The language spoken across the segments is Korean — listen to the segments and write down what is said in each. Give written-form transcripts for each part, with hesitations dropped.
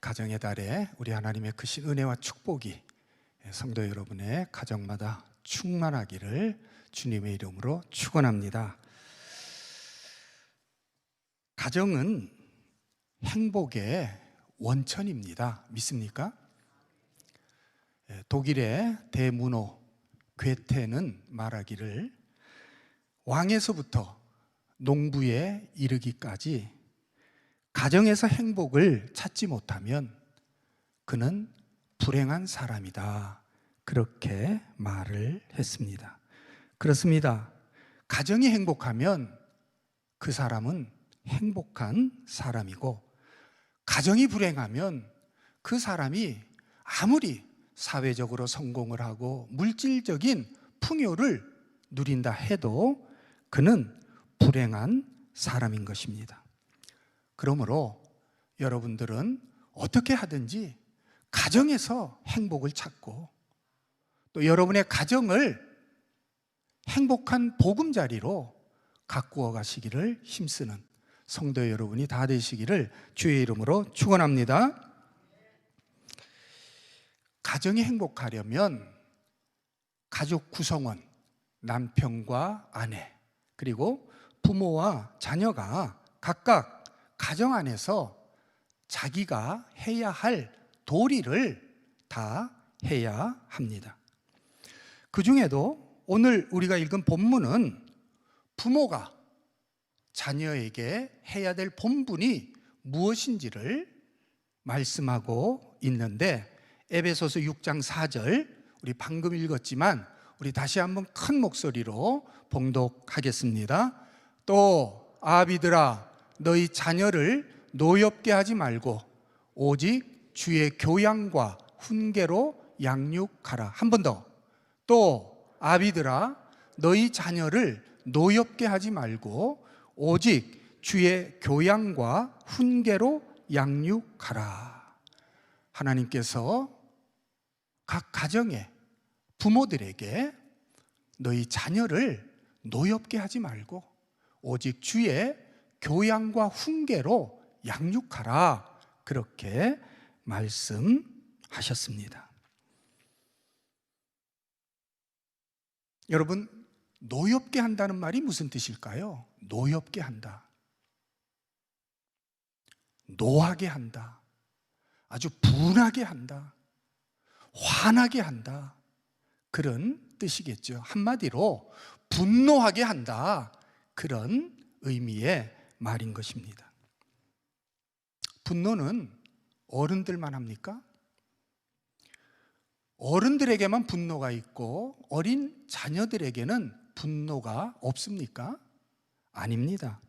가정의 달에 우리 하나님의 크신 은혜와 축복이 성도 여러분의 가정마다 충만하기를 주님의 이름으로 축원합니다. 가정은 행복의 원천입니다. 믿습니까? 독일의 대문호 괴테는 말하기를 왕에서부터 농부에 이르기까지 가정에서 행복을 찾지 못하면 그는 불행한 사람이다. 그렇게 말을 했습니다. 그렇습니다. 가정이 행복하면 그 사람은 행복한 사람이고, 가정이 불행하면 그 사람이 아무리 사회적으로 성공을 하고 물질적인 풍요를 누린다 해도 그는 불행한 사람인 것입니다. 그러므로 여러분들은 어떻게 하든지 가정에서 행복을 찾고, 또 여러분의 가정을 행복한 보금자리로 가꾸어 가시기를 힘쓰는 성도 여러분이 다 되시기를 주의 이름으로 축원합니다. 가정이 행복하려면 가족 구성원, 남편과 아내, 그리고 부모와 자녀가 각각 가정 안에서 자기가 해야 할 도리를 다 해야 합니다. 그 중에도 오늘 우리가 읽은 본문은 부모가 자녀에게 해야 될 본분이 무엇인지를 말씀하고 있는데, 에베소서 6장 4절 우리 방금 읽었지만 우리 다시 한번 큰 목소리로 봉독하겠습니다. 또 아비들아 너희 자녀를 노엽게 하지 말고 오직 주의 교양과 훈계로 양육하라. 한 번 더. 또 아비들아 너희 자녀를 노엽게 하지 말고 오직 주의 교양과 훈계로 양육하라. 하나님께서 각 가정의 부모들에게 너희 자녀를 노엽게 하지 말고 오직 주의 교양과 훈계로 양육하라. 그렇게 말씀하셨습니다. 여러분, 노엽게 한다는 말이 무슨 뜻일까요? 노엽게 한다, 노하게 한다, 아주 분하게 한다, 화나게 한다, 그런 뜻이겠죠. 한마디로 분노하게 한다, 그런 의미의 말인 것입니다. 분노는 어른들만 합니까? 어른들에게만 분노가 있고 어린 자녀들에게는 분노가 없습니까? 아닙니다.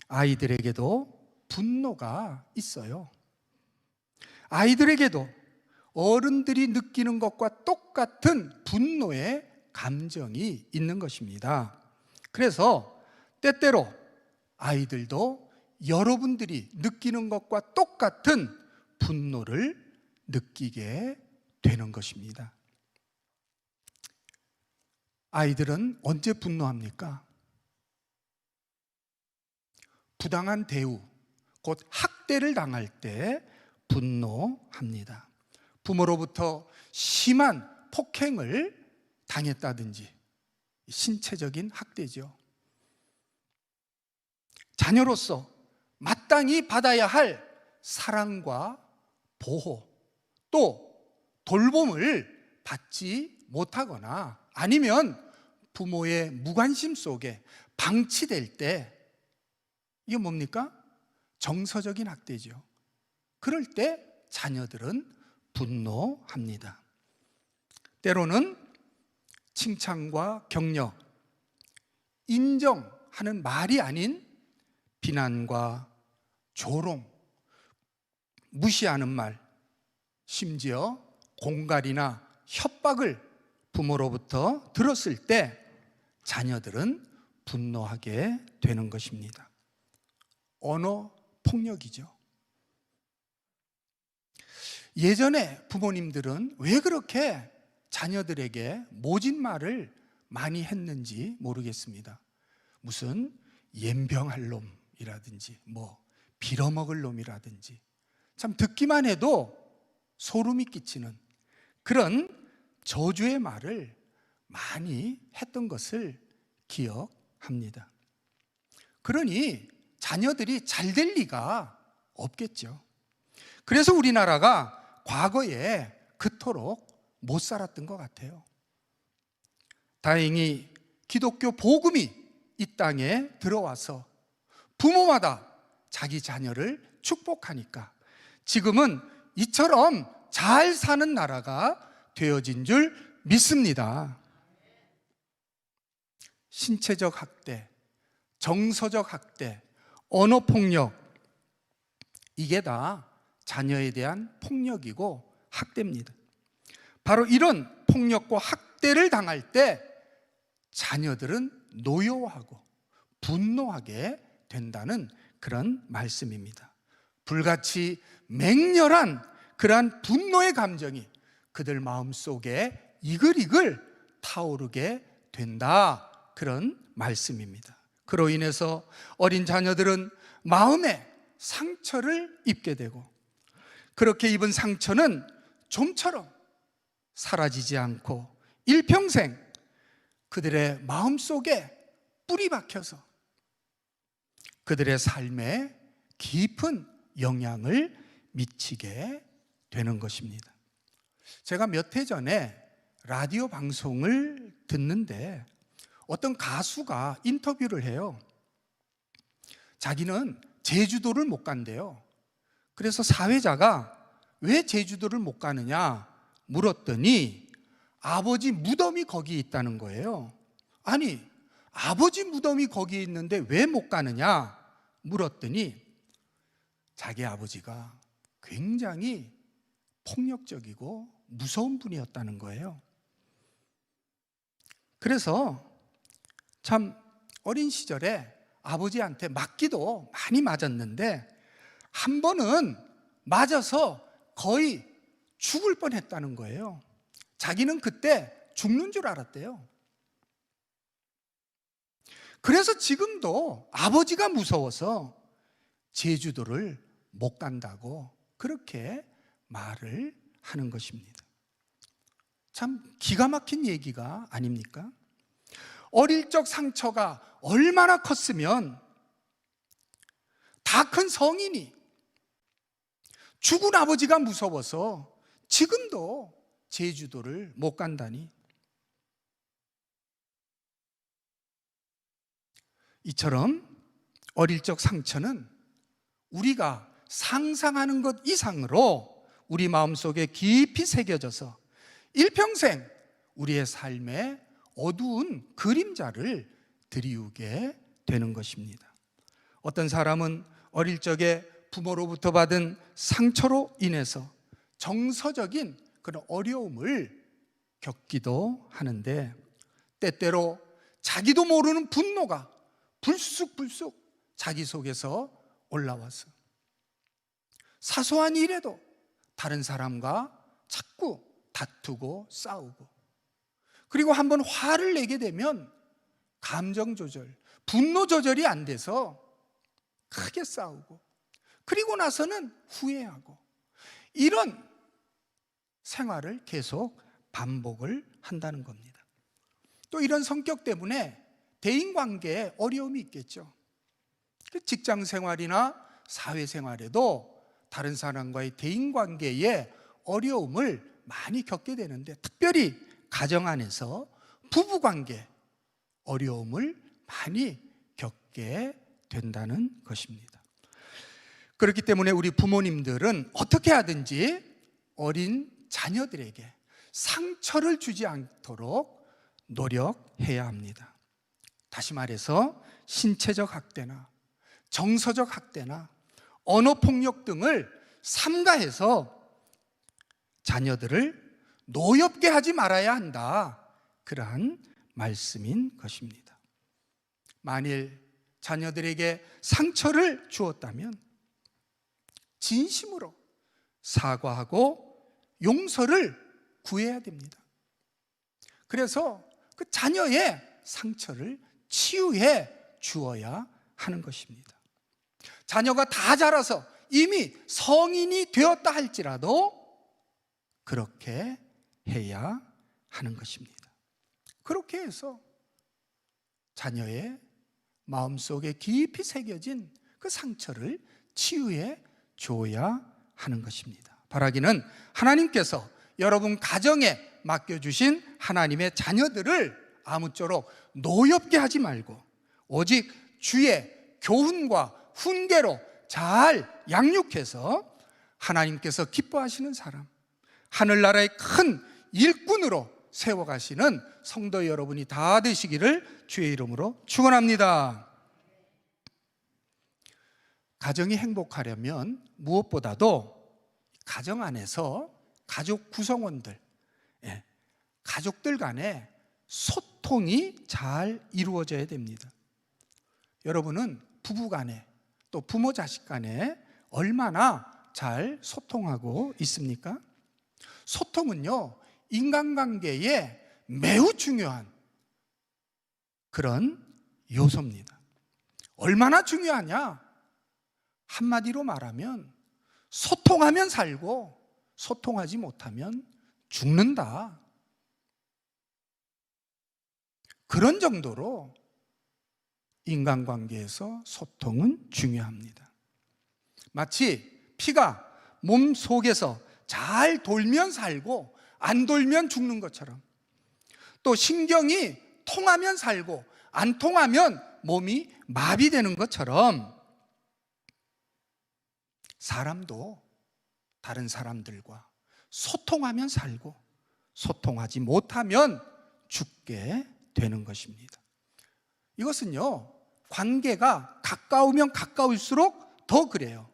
아이들에게도 분노가 있어요. 아이들에게도 어른들이 느끼는 것과 똑같은 분노의 감정이 있는 것입니다. 그래서 때때로 아이들도 여러분들이 느끼는 것과 똑같은 분노를 느끼게 되는 것입니다. 아이들은 언제 분노합니까? 부당한 대우, 곧 학대를 당할 때 분노합니다. 부모로부터 심한 폭행을 당했다든지, 신체적인 학대죠. 자녀로서 마땅히 받아야 할 사랑과 보호, 또 돌봄을 받지 못하거나 아니면 부모의 무관심 속에 방치될 때, 이게 뭡니까? 정서적인 학대죠. 그럴 때 자녀들은 분노합니다. 때로는 칭찬과 격려, 인정하는 말이 아닌 비난과 조롱, 무시하는 말, 심지어 공갈이나 협박을 부모로부터 들었을 때 자녀들은 분노하게 되는 것입니다. 언어 폭력이죠. 예전에 부모님들은 왜 그렇게 자녀들에게 모진 말을 많이 했는지 모르겠습니다. 무슨 옌병할 놈이라든지 뭐 빌어먹을 놈이라든지 참 듣기만 해도 소름이 끼치는 그런 저주의 말을 많이 했던 것을 기억합니다. 그러니 자녀들이 잘 될 리가 없겠죠. 그래서 우리나라가 과거에 그토록 못 살았던 것 같아요. 다행히 기독교 복음이 이 땅에 들어와서 부모마다 자기 자녀를 축복하니까 지금은 이처럼 잘 사는 나라가 되어진 줄 믿습니다. 신체적 학대, 정서적 학대, 언어폭력, 이게 다 자녀에 대한 폭력이고 학대입니다. 바로 이런 폭력과 학대를 당할 때 자녀들은 노여워하고 분노하게 된다는 그런 말씀입니다. 불같이 맹렬한 그러한 분노의 감정이 그들 마음속에 이글이글 타오르게 된다, 그런 말씀입니다. 그로 인해서 어린 자녀들은 마음에 상처를 입게 되고 그렇게 입은 상처는 좀처럼 사라지지 않고 일평생 그들의 마음속에 뿌리 박혀서 그들의 삶에 깊은 영향을 미치게 되는 것입니다. 제가 몇 해 전에 라디오 방송을 듣는데 어떤 가수가 인터뷰를 해요. 자기는 제주도를 못 간대요. 그래서 사회자가 왜 제주도를 못 가느냐 물었더니 아버지 무덤이 거기 있다는 거예요. 아니, 아버지 무덤이 거기 있는데 왜 못 가느냐 물었더니 자기 아버지가 굉장히 폭력적이고 무서운 분이었다는 거예요. 그래서 참 어린 시절에 아버지한테 맞기도 많이 맞았는데 한 번은 맞아서 거의 죽을 뻔했다는 거예요. 자기는 그때 죽는 줄 알았대요. 그래서 지금도 아버지가 무서워서 제주도를 못 간다고 그렇게 말을 하는 것입니다. 참 기가 막힌 얘기가 아닙니까? 어릴 적 상처가 얼마나 컸으면 다 큰 성인이 죽은 아버지가 무서워서 지금도 제주도를 못 간다니. 이처럼 어릴 적 상처는 우리가 상상하는 것 이상으로 우리 마음속에 깊이 새겨져서 일평생 우리의 삶에 어두운 그림자를 드리우게 되는 것입니다. 어떤 사람은 어릴 적에 부모로부터 받은 상처로 인해서 정서적인 그런 어려움을 겪기도 하는데 때때로 자기도 모르는 분노가 불쑥불쑥 자기 속에서 올라와서 사소한 일에도 다른 사람과 자꾸 다투고 싸우고, 그리고 한번 화를 내게 되면 감정 조절, 분노 조절이 안 돼서 크게 싸우고, 그리고 나서는 후회하고, 이런 생활을 계속 반복을 한다는 겁니다. 또 이런 성격 때문에 대인관계에 어려움이 있겠죠. 직장 생활이나 사회생활에도 다른 사람과의 대인관계에 어려움을 많이 겪게 되는데, 특별히 가정 안에서 부부관계 어려움을 많이 겪게 된다는 것입니다. 그렇기 때문에 우리 부모님들은 어떻게 하든지 어린 자녀들에게 상처를 주지 않도록 노력해야 합니다. 다시 말해서 신체적 학대나 정서적 학대나 언어폭력 등을 삼가해서 자녀들을 노엽게 하지 말아야 한다, 그러한 말씀인 것입니다. 만일 자녀들에게 상처를 주었다면 진심으로 사과하고 용서를 구해야 됩니다. 그래서 그 자녀의 상처를 치유해 주어야 하는 것입니다. 자녀가 다 자라서 이미 성인이 되었다 할지라도 그렇게 해야 하는 것입니다. 그렇게 해서 자녀의 마음속에 깊이 새겨진 그 상처를 치유해 줘야 하는 것입니다. 바라기는 하나님께서 여러분 가정에 맡겨주신 하나님의 자녀들을 아무쪼록 노엽게 하지 말고 오직 주의 교훈과 훈계로 잘 양육해서 하나님께서 기뻐하시는 사람, 하늘나라의 큰 일꾼으로 세워가시는 성도 여러분이 다 되시기를 주의 이름으로 축원합니다. 가정이 행복하려면 무엇보다도 가정 안에서 가족 구성원들, 가족들 간에 소통이 잘 이루어져야 됩니다. 여러분은 부부 간에 또 부모 자식 간에 얼마나 잘 소통하고 있습니까? 소통은요, 인간관계에 매우 중요한 그런 요소입니다. 얼마나 중요하냐? 한마디로 말하면 소통하면 살고 소통하지 못하면 죽는다. 그런 정도로 인간관계에서 소통은 중요합니다. 마치 피가 몸 속에서 잘 돌면 살고 안 돌면 죽는 것처럼, 또 신경이 통하면 살고 안 통하면 몸이 마비되는 것처럼 사람도 다른 사람들과 소통하면 살고 소통하지 못하면 죽게 되는 것입니다. 이것은요, 관계가 가까우면 가까울수록 더 그래요.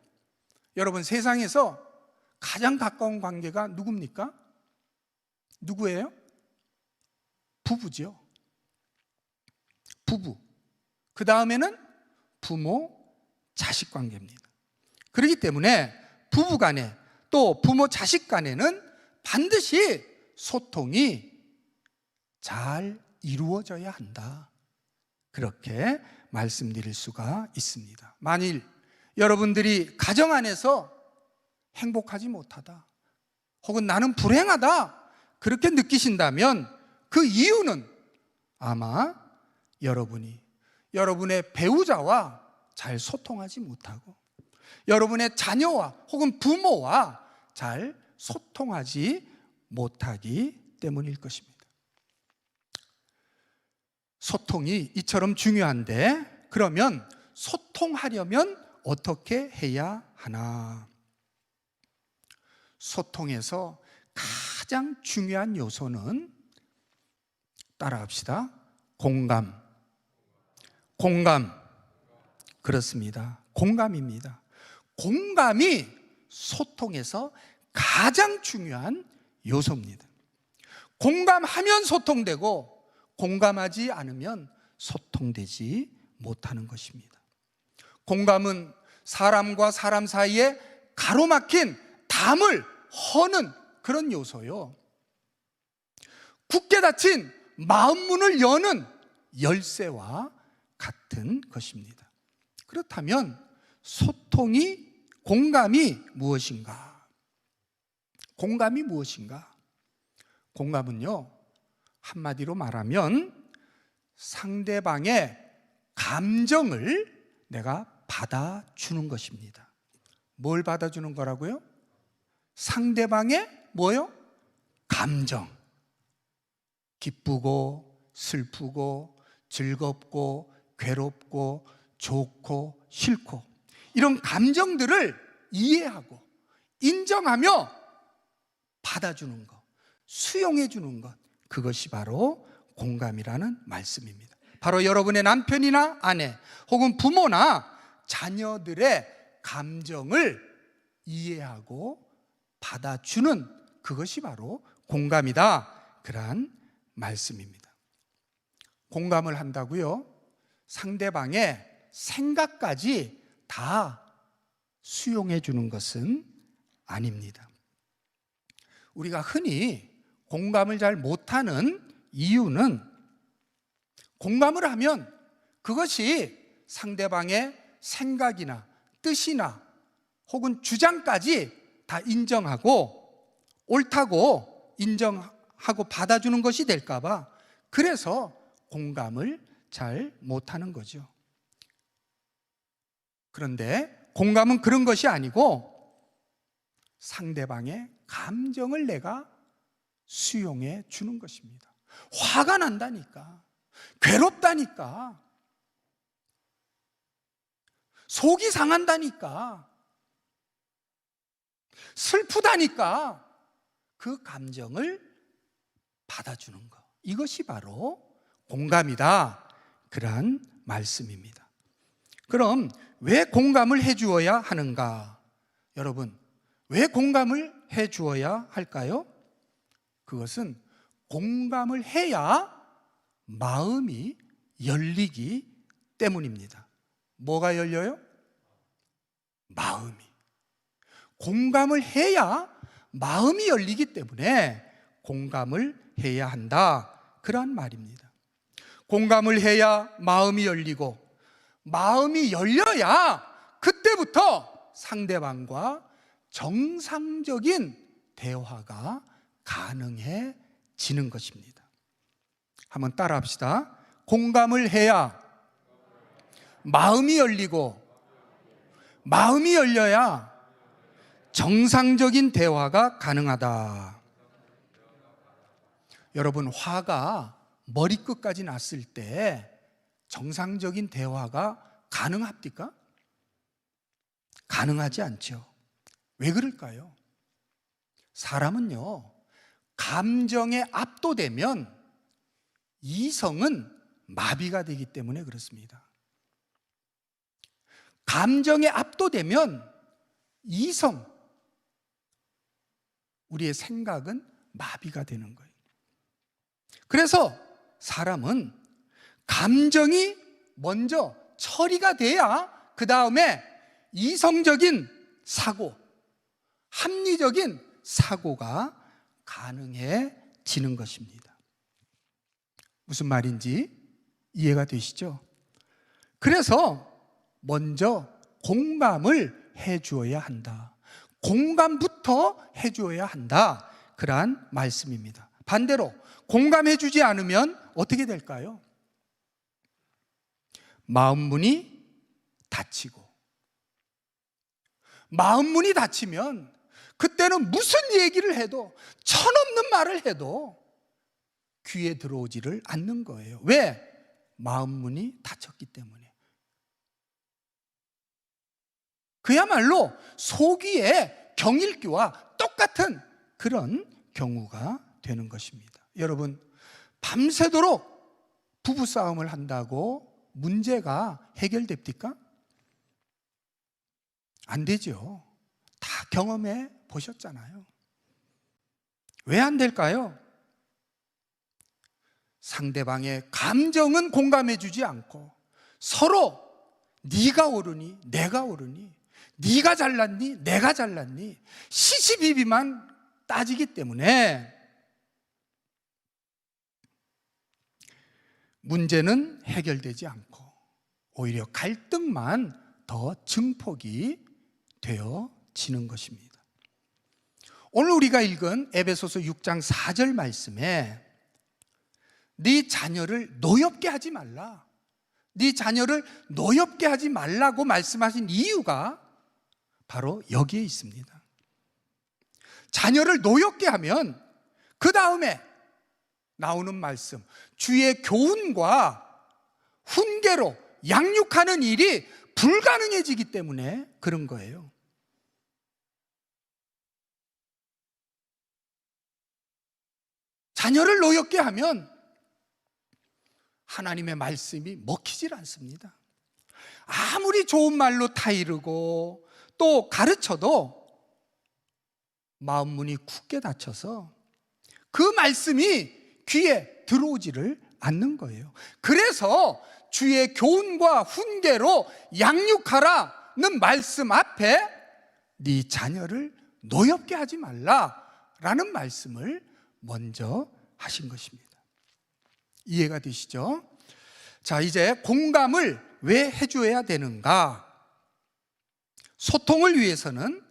여러분, 세상에서 가장 가까운 관계가 누굽니까? 누구예요? 부부죠. 부부. 그 다음에는 부모, 자식 관계입니다. 그렇기 때문에 부부 간에 또 부모, 자식 간에는 반드시 소통이 잘 이루어져야 한다. 그렇게 말씀드릴 수가 있습니다. 만일 여러분들이 가정 안에서 행복하지 못하다, 혹은 나는 불행하다, 그렇게 느끼신다면 그 이유는 아마 여러분이 여러분의 배우자와 잘 소통하지 못하고 여러분의 자녀와 혹은 부모와 잘 소통하지 못하기 때문일 것입니다. 소통이 이처럼 중요한데, 그러면 소통하려면 어떻게 해야 하나? 소통에서 가장 중요한 요소는, 따라합시다, 공감. 그렇습니다. 공감입니다. 공감이 소통에서 가장 중요한 요소입니다. 공감하면 소통되고 공감하지 않으면 소통되지 못하는 것입니다. 공감은 사람과 사람 사이에 가로막힌 담을 허는 그런 요소요, 굳게 닫힌 마음문을 여는 열쇠와 같은 것입니다. 그렇다면 소통이, 공감이 무엇인가? 공감이 무엇인가? 공감은요, 한마디로 말하면 상대방의 감정을 내가 받아주는 것입니다. 뭘 받아주는 거라고요? 상대방의 뭐요? 감정. 기쁘고 슬프고 즐겁고 괴롭고 좋고 싫고 이런 감정들을 이해하고 인정하며 받아주는 것, 수용해주는 것, 그것이 바로 공감이라는 말씀입니다. 바로 여러분의 남편이나 아내 혹은 부모나 자녀들의 감정을 이해하고 받아주는 그것이 바로 공감이다, 그러한 말씀입니다. 공감을 한다고요, 상대방의 생각까지 다 수용해 주는 것은 아닙니다. 우리가 흔히 공감을 잘 못하는 이유는, 공감을 하면 그것이 상대방의 생각이나 뜻이나 혹은 주장까지 다 인정하고 옳다고 인정하고 받아주는 것이 될까 봐 그래서 공감을 잘 못하는 거죠. 그런데 공감은 그런 것이 아니고 상대방의 감정을 내가 수용해 주는 것입니다. 화가 난다니까, 괴롭다니까, 속이 상한다니까, 슬프다니까 그 감정을 받아주는 것, 이것이 바로 공감이다, 그러한 말씀입니다. 그럼 왜 공감을 해 주어야 하는가? 여러분, 왜 공감을 해 주어야 할까요? 그것은 공감을 해야 마음이 열리기 때문입니다. 뭐가 열려요? 마음이. 공감을 해야 마음이 열리기 때문에 공감을 해야 한다, 그런 말입니다. 공감을 해야 마음이 열리고 마음이 열려야 그때부터 상대방과 정상적인 대화가 가능해지는 것입니다. 한번 따라 합시다. 공감을 해야 마음이 열리고 마음이 열려야 정상적인 대화가 가능하다. 여러분, 화가 머리끝까지 났을 때 정상적인 대화가 가능합니까? 가능하지 않죠. 왜 그럴까요? 사람은요, 감정에 압도되면 이성은 마비가 되기 때문에 그렇습니다. 감정에 압도되면 이성, 우리의 생각은 마비가 되는 거예요. 그래서 사람은 감정이 먼저 처리가 돼야 그 다음에 이성적인 사고, 합리적인 사고가 가능해지는 것입니다. 무슨 말인지 이해가 되시죠? 그래서 먼저 공감을 해 주어야 한다. 공감부터 해 주어야 한다, 그러한 말씀입니다. 반대로 공감해 주지 않으면 어떻게 될까요? 마음문이 닫히고, 마음문이 닫히면 그때는 무슨 얘기를 해도, 천없는 말을 해도 귀에 들어오지를 않는 거예요. 왜? 마음문이 닫혔기 때문에. 그야말로 소귀의 경읽기와 똑같은 그런 경우가 되는 것입니다. 여러분, 밤새도록 부부싸움을 한다고 문제가 해결됩니까? 안 되죠. 다 경험해 보셨잖아요. 왜 안 될까요? 상대방의 감정은 공감해 주지 않고 서로 네가 옳으니 내가 옳으니, 네가 잘났니 내가 잘났니, 시시비비만 따지기 때문에 문제는 해결되지 않고 오히려 갈등만 더 증폭이 되어지는 것입니다. 오늘 우리가 읽은 에베소서 6장 4절 말씀에 네 자녀를 노엽게 하지 말라, 네 자녀를 노엽게 하지 말라고 말씀하신 이유가 바로 여기에 있습니다. 자녀를 노엽게 하면 그 다음에 나오는 말씀, 주의 교훈과 훈계로 양육하는 일이 불가능해지기 때문에 그런 거예요. 자녀를 노엽게 하면 하나님의 말씀이 먹히질 않습니다. 아무리 좋은 말로 타이르고 또 가르쳐도 마음문이 굳게 닫혀서 그 말씀이 귀에 들어오지를 않는 거예요. 그래서 주의 교훈과 훈계로 양육하라는 말씀 앞에 네 자녀를 노엽게 하지 말라라는 말씀을 먼저 하신 것입니다. 이해가 되시죠? 자, 이제 공감을 왜 해줘야 되는가? 소통을 위해서는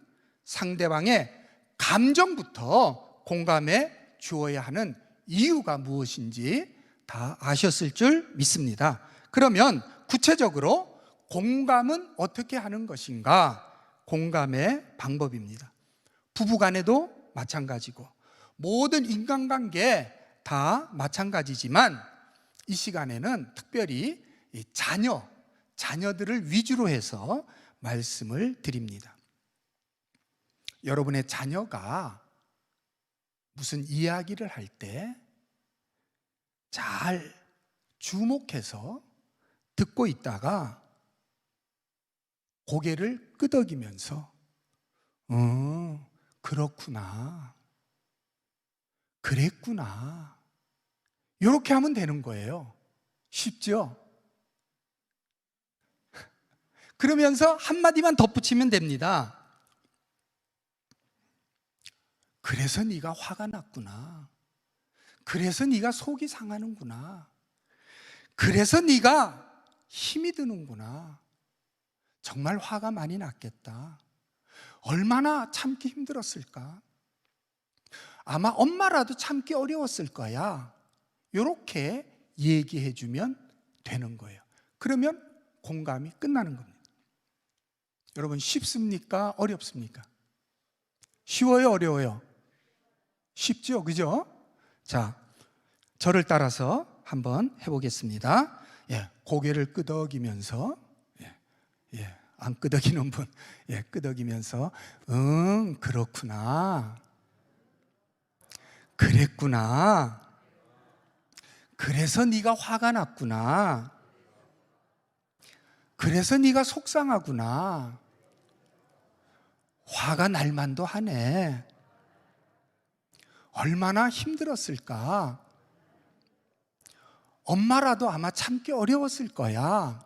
상대방의 감정부터 공감해 주어야 하는 이유가 무엇인지 다 아셨을 줄 믿습니다. 그러면 구체적으로 공감은 어떻게 하는 것인가? 공감의 방법입니다. 부부간에도 마찬가지고 모든 인간관계 다 마찬가지지만 이 시간에는 특별히 이 자녀들을 위주로 해서 말씀을 드립니다. 여러분의 자녀가 무슨 이야기를 할 때 잘 주목해서 듣고 있다가 고개를 끄덕이면서 그렇구나, 그랬구나, 이렇게 하면 되는 거예요. 쉽죠? 그러면서 한마디만 덧붙이면 됩니다. 그래서 네가 화가 났구나. 그래서 네가 속이 상하는구나. 그래서 네가 힘이 드는구나. 정말 화가 많이 났겠다. 얼마나 참기 힘들었을까. 아마 엄마라도 참기 어려웠을 거야. 이렇게 얘기해 주면 되는 거예요. 그러면 공감이 끝나는 겁니다. 여러분, 쉽습니까? 어렵습니까? 쉬워요? 어려워요? 쉽죠? 그죠? 자, 저를 따라서 한번 해보겠습니다. 고개를 끄덕이면서, 안 끄덕이는 분, 끄덕이면서, 그렇구나, 그랬구나, 그래서 네가 화가 났구나, 그래서 네가 속상하구나, 화가 날 만도 하네, 얼마나 힘들었을까, 엄마라도 아마 참기 어려웠을 거야.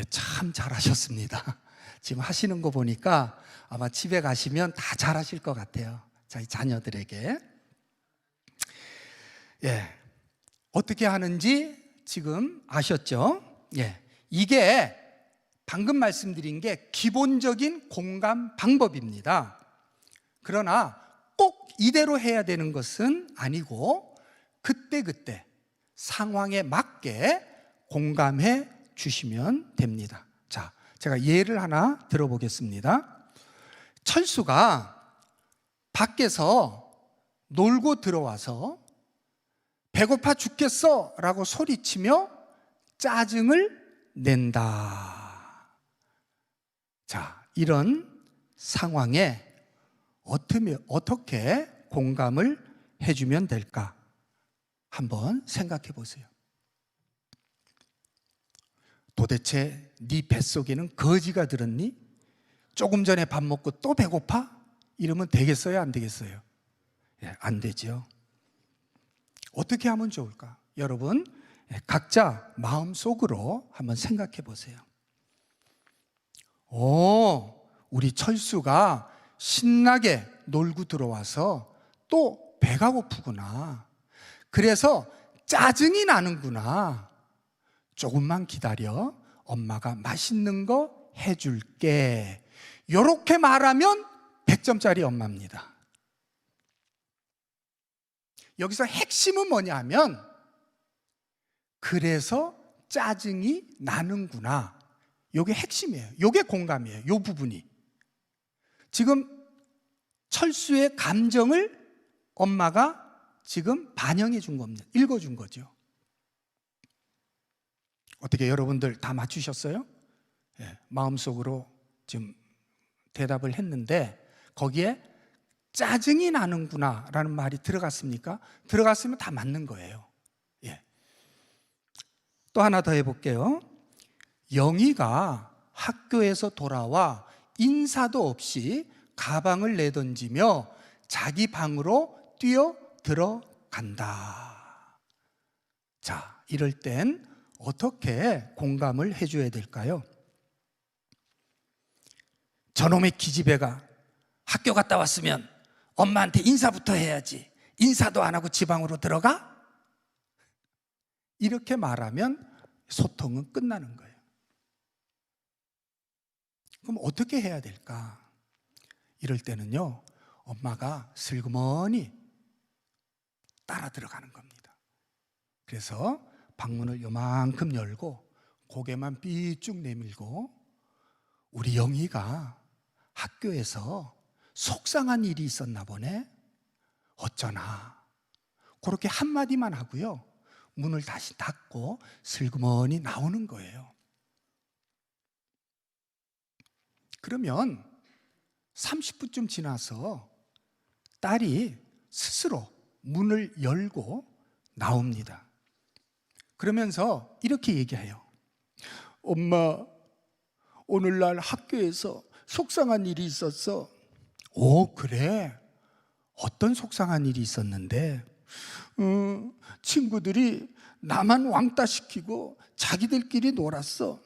참 잘하셨습니다. 지금 하시는 거 보니까 아마 집에 가시면 다 잘하실 것 같아요. 저희 자녀들에게. 어떻게 하는지 지금 아셨죠? 이게 방금 말씀드린 게 기본적인 공감 방법입니다. 그러나 꼭 이대로 해야 되는 것은 아니고 그때그때 상황에 맞게 공감해 주시면 됩니다. 자, 제가 예를 하나 들어보겠습니다. 철수가 밖에서 놀고 들어와서 배고파 죽겠어 라고 소리치며 짜증을 낸다. 자, 이런 상황에 어떻게 공감을 해주면 될까? 한번 생각해 보세요. 도대체 네 뱃속에는 거지가 들었니? 조금 전에 밥 먹고 또 배고파? 이러면 되겠어요? 안 되겠어요? 안 되죠. 어떻게 하면 좋을까? 여러분, 각자 마음속으로 한번 생각해 보세요. 우리 철수가 신나게 놀고 들어와서 또 배가 고프구나. 그래서 짜증이 나는구나. 조금만 기다려. 엄마가 맛있는 거 해줄게. 이렇게 말하면 100점짜리 엄마입니다. 여기서 핵심은 뭐냐면 그래서 짜증이 나는구나. 이게 핵심이에요. 이게 공감이에요. 이 부분이. 지금 철수의 감정을 엄마가 지금 반영해 준 겁니다. 읽어준 거죠. 어떻게 여러분들 다 맞추셨어요? 마음속으로 지금 대답을 했는데 거기에 짜증이 나는구나 라는 말이 들어갔습니까? 들어갔으면 다 맞는 거예요. 또 하나 더 해볼게요. 영희가 학교에서 돌아와 인사도 없이 가방을 내던지며 자기 방으로 뛰어 들어간다. 자, 이럴 땐 어떻게 공감을 해줘야 될까요? 저놈의 기집애가 학교 갔다 왔으면 엄마한테 인사부터 해야지. 인사도 안 하고 지방으로 들어가? 이렇게 말하면 소통은 끝나는 거예요. 그럼 어떻게 해야 될까? 이럴 때는요, 엄마가 슬그머니 따라 들어가는 겁니다. 그래서 방문을 요만큼 열고 고개만 삐쭉 내밀고, 우리 영희가 학교에서 속상한 일이 있었나 보네, 어쩌나, 그렇게 한마디만 하고요, 문을 다시 닫고 슬그머니 나오는 거예요. 그러면 30분쯤 지나서 딸이 스스로 문을 열고 나옵니다. 그러면서 이렇게 얘기해요. 엄마, 오늘날 학교에서 속상한 일이 있었어. 오, 그래? 어떤 속상한 일이 있었는데? 친구들이 나만 왕따 시키고 자기들끼리 놀았어.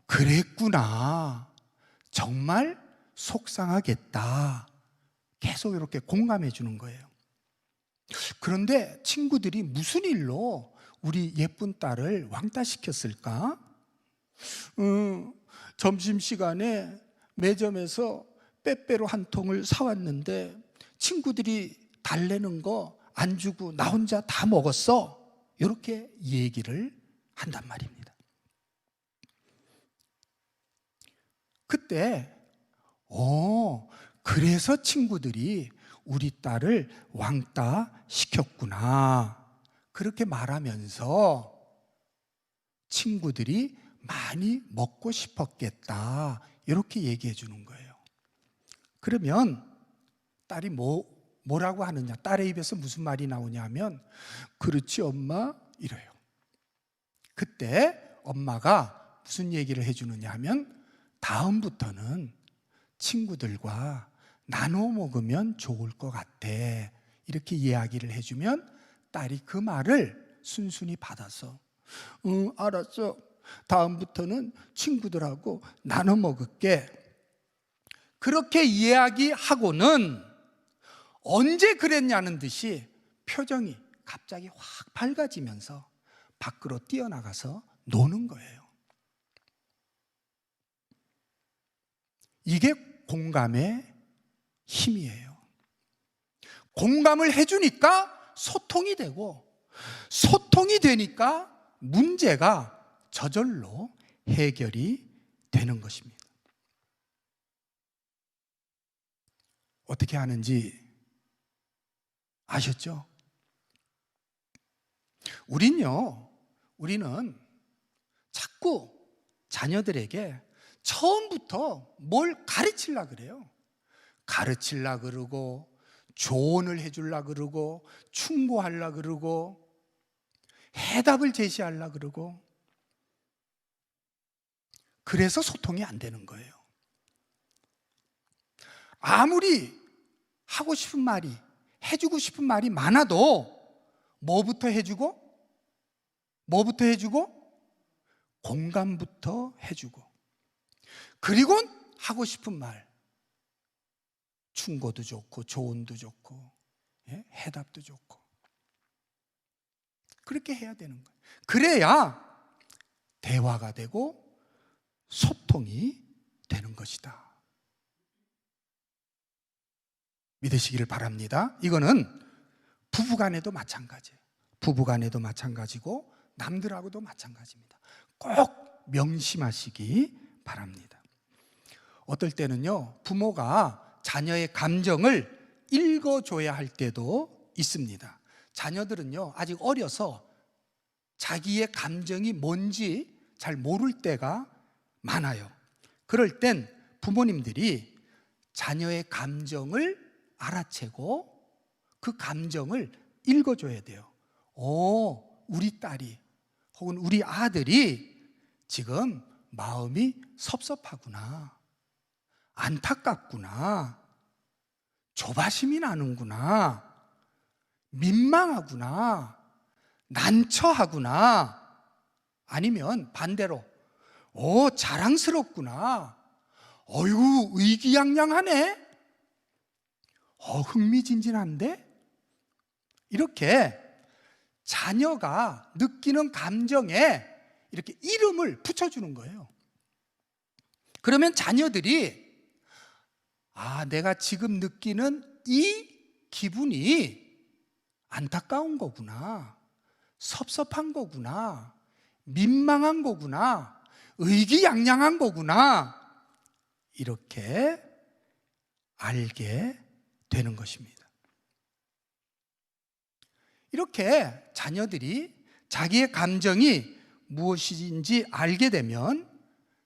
그랬구나. 정말 속상하겠다. 계속 이렇게 공감해 주는 거예요. 그런데 친구들이 무슨 일로 우리 예쁜 딸을 왕따 시켰을까? 점심시간에 매점에서 빼빼로 한 통을 사왔는데 친구들이 달래는 거 안 주고 나 혼자 다 먹었어. 이렇게 얘기를 한단 말입니다. 그때 그래서 친구들이 우리 딸을 왕따 시켰구나, 그렇게 말하면서 친구들이 많이 먹고 싶었겠다, 이렇게 얘기해 주는 거예요. 그러면 딸이 뭐라고 하느냐, 딸의 입에서 무슨 말이 나오냐 하면, 그렇지 엄마, 이래요. 그때 엄마가 무슨 얘기를 해주느냐 하면, 다음부터는 친구들과 나눠 먹으면 좋을 것 같아, 이렇게 이야기를 해주면 딸이 그 말을 순순히 받아서 알았어, 다음부터는 친구들하고 나눠 먹을게, 그렇게 이야기하고는 언제 그랬냐는 듯이 표정이 갑자기 확 밝아지면서 밖으로 뛰어나가서 노는 거예요. 이게 공감의 힘이에요. 공감을 해주니까 소통이 되고, 소통이 되니까 문제가 저절로 해결이 되는 것입니다. 어떻게 하는지 아셨죠? 우리는 자꾸 자녀들에게 처음부터 뭘 가르치려고 그래요. 가르치려고 그러고, 조언을 해주려고 그러고, 충고하려고 그러고, 해답을 제시하려고 그러고, 그래서 소통이 안 되는 거예요. 아무리 하고 싶은 말이, 해주고 싶은 말이 많아도 뭐부터 해주고? 공감부터 해주고, 그리고 하고 싶은 말, 충고도 좋고 조언도 좋고, 해답도 좋고, 그렇게 해야 되는 거예요. 그래야 대화가 되고 소통이 되는 것이다. 믿으시기를 바랍니다. 이거는 부부간에도 마찬가지예요. 부부간에도 마찬가지고 남들하고도 마찬가지입니다. 꼭 명심하시기 바랍니다. 어떨 때는요, 부모가 자녀의 감정을 읽어줘야 할 때도 있습니다. 자녀들은요, 아직 어려서 자기의 감정이 뭔지 잘 모를 때가 많아요. 그럴 땐 부모님들이 자녀의 감정을 알아채고 그 감정을 읽어줘야 돼요. 우리 딸이 혹은 우리 아들이 지금 마음이 섭섭하구나, 안타깝구나, 조바심이 나는구나, 민망하구나, 난처하구나, 아니면 반대로 자랑스럽구나, 어이구 의기양양하네, 흥미진진한데, 이렇게 자녀가 느끼는 감정에 이렇게 이름을 붙여주는 거예요. 그러면 자녀들이 내가 지금 느끼는 이 기분이 안타까운 거구나, 섭섭한 거구나, 민망한 거구나, 의기양양한 거구나, 이렇게 알게 되는 것입니다. 이렇게 자녀들이 자기의 감정이 무엇인지 알게 되면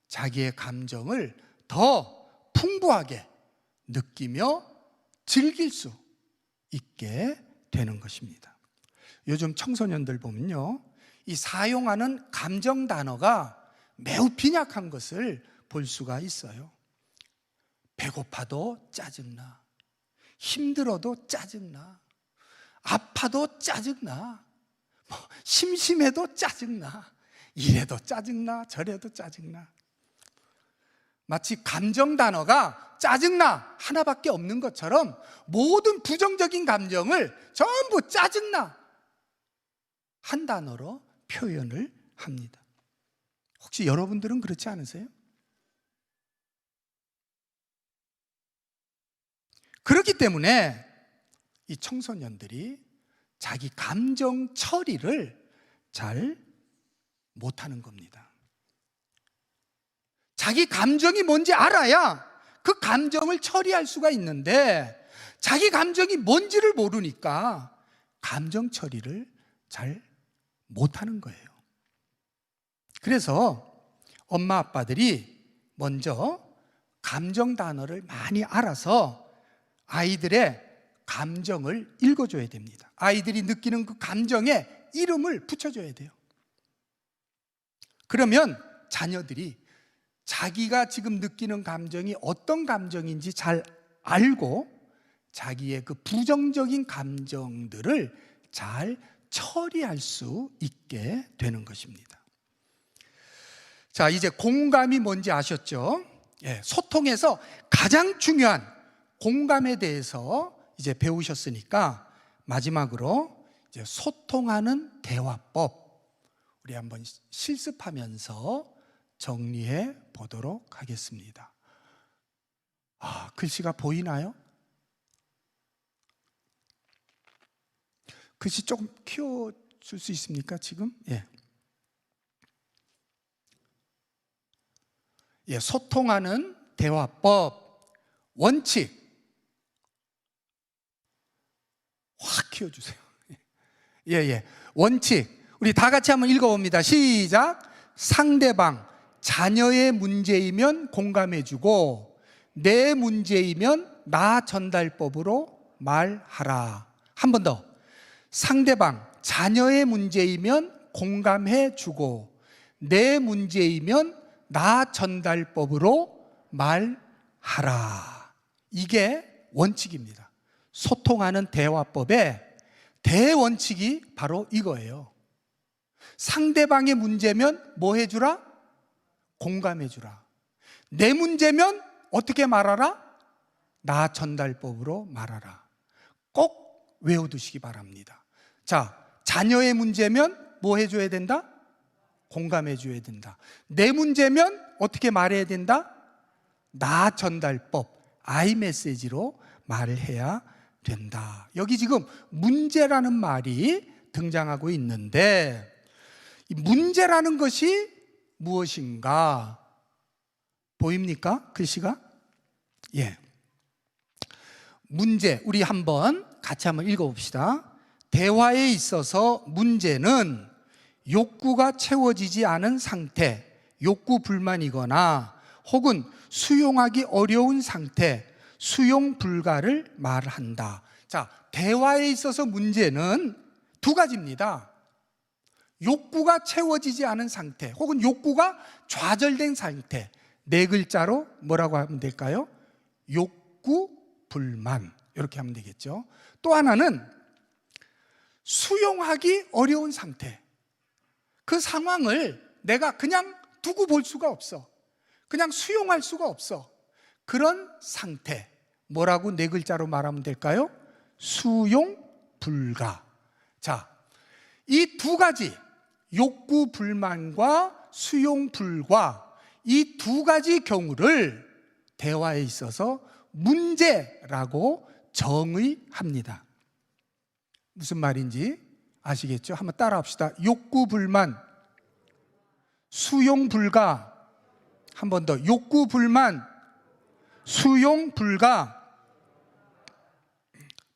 자기의 감정을 더 풍부하게 느끼며 즐길 수 있게 되는 것입니다. 요즘 청소년들 보면요, 이 사용하는 감정 단어가 매우 빈약한 것을 볼 수가 있어요. 배고파도 짜증나, 힘들어도 짜증나, 아파도 짜증나, 심심해도 짜증나, 이래도 짜증나, 저래도 짜증나. 마치 감정 단어가 짜증나 하나밖에 없는 것처럼 모든 부정적인 감정을 전부 짜증나 한 단어로 표현을 합니다. 혹시 여러분들은 그렇지 않으세요? 그렇기 때문에 이 청소년들이 자기 감정 처리를 잘 못하는 겁니다. 자기 감정이 뭔지 알아야 그 감정을 처리할 수가 있는데 자기 감정이 뭔지를 모르니까 감정 처리를 잘 못하는 거예요. 그래서 엄마 아빠들이 먼저 감정 단어를 많이 알아서 아이들의 감정을 읽어줘야 됩니다. 아이들이 느끼는 그 감정에 이름을 붙여줘야 돼요. 그러면 자녀들이 자기가 지금 느끼는 감정이 어떤 감정인지 잘 알고 자기의 그 부정적인 감정들을 잘 처리할 수 있게 되는 것입니다. 자, 이제 공감이 뭔지 아셨죠? 소통에서 가장 중요한 공감에 대해서 이제 배우셨으니까 마지막으로 이제 소통하는 대화법 우리 한번 실습하면서 정리해 보도록 하겠습니다. 글씨가 보이나요? 글씨 조금 키워줄 수 있습니까, 지금? 소통하는 대화법 원칙 확 키워주세요. 원칙 우리 다 같이 한번 읽어봅니다. 시작. 상대방 자녀의 문제이면 공감해주고 내 문제이면 나 전달법으로 말하라. 한 번 더. 상대방 자녀의 문제이면 공감해주고 내 문제이면 나 전달법으로 말하라. 이게 원칙입니다. 소통하는 대화법의 대원칙이 바로 이거예요. 상대방의 문제면 뭐 해주라? 공감해주라. 내 문제면 어떻게 말하라? 나 전달법으로 말하라. 꼭 외워두시기 바랍니다. 자, 자녀의 문제면 뭐 해줘야 된다? 공감해줘야 된다. 내 문제면 어떻게 말해야 된다? 나 전달법, I 메시지로 말을 해야 된다. 여기 지금 문제라는 말이 등장하고 있는데 이 문제라는 것이 무엇인가? 보입니까? 글씨가? 문제, 우리 같이 한번 읽어봅시다. 대화에 있어서 문제는 욕구가 채워지지 않은 상태, 욕구 불만이거나 혹은 수용하기 어려운 상태, 수용 불가를 말한다. 자, 대화에 있어서 문제는 두 가지입니다. 욕구가 채워지지 않은 상태 혹은 욕구가 좌절된 상태. 네 글자로 뭐라고 하면 될까요? 욕구 불만, 이렇게 하면 되겠죠. 또 하나는 수용하기 어려운 상태. 그 상황을 내가 그냥 두고 볼 수가 없어. 그냥 수용할 수가 없어. 그런 상태, 뭐라고 네 글자로 말하면 될까요? 수용 불가. 자, 이 두 가지 욕구 불만과 수용 불가, 이 두 가지 경우를 대화에 있어서 문제라고 정의합니다. 무슨 말인지 아시겠죠? 한번 따라합시다. 욕구 불만, 수용 불가. 한 번 더. 욕구 불만, 수용 불가.